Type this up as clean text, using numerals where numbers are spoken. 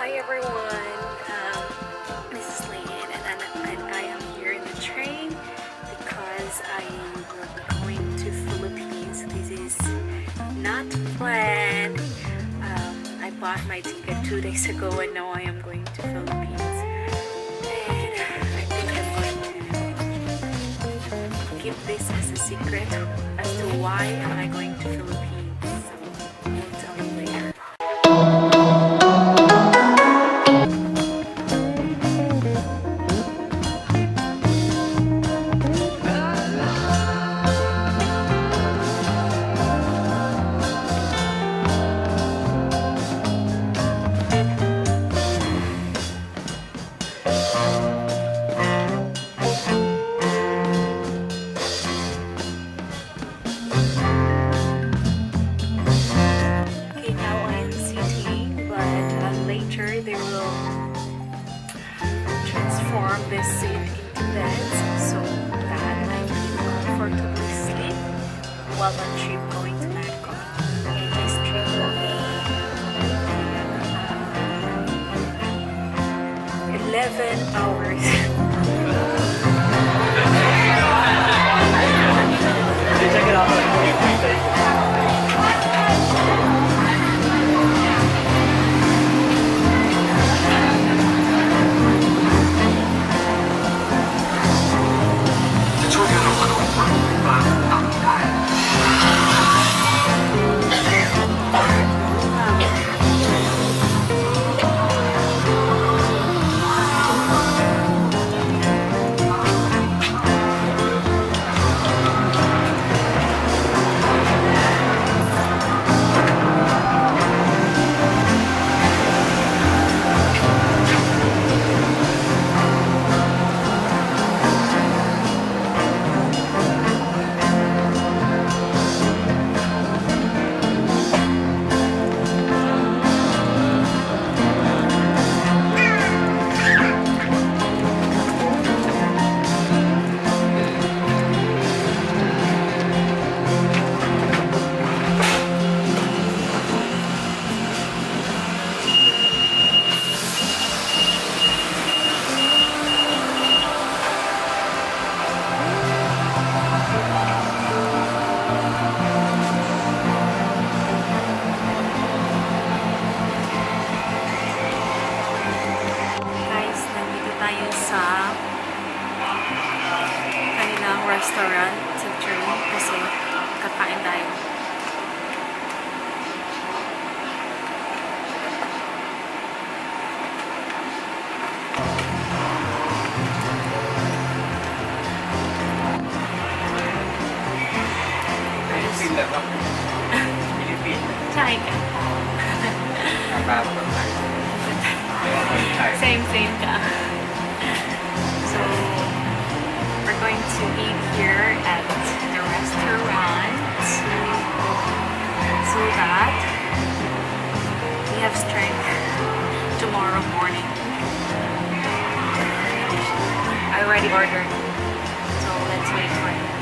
Hi everyone, this is Lynn and I am here in the train because I will be going to Philippines. This is not planned. I bought my ticket 2 days ago and now I am going to Philippines. And I think I'm going to keep this as a secret as to why am I going to Philippines. So I'll tell you later. Later they will transform this seat into beds so that I can comfortably sleep while on trip going to Bangkok. And this trip will be 11 hours. Check it out. Tayo sa kanilang restaurant sa train kasi kakain tayo. Chai ka. Same ka. So, we're going to eat here at the restaurant so that we have strength tomorrow morning. I already ordered, so let's wait for it.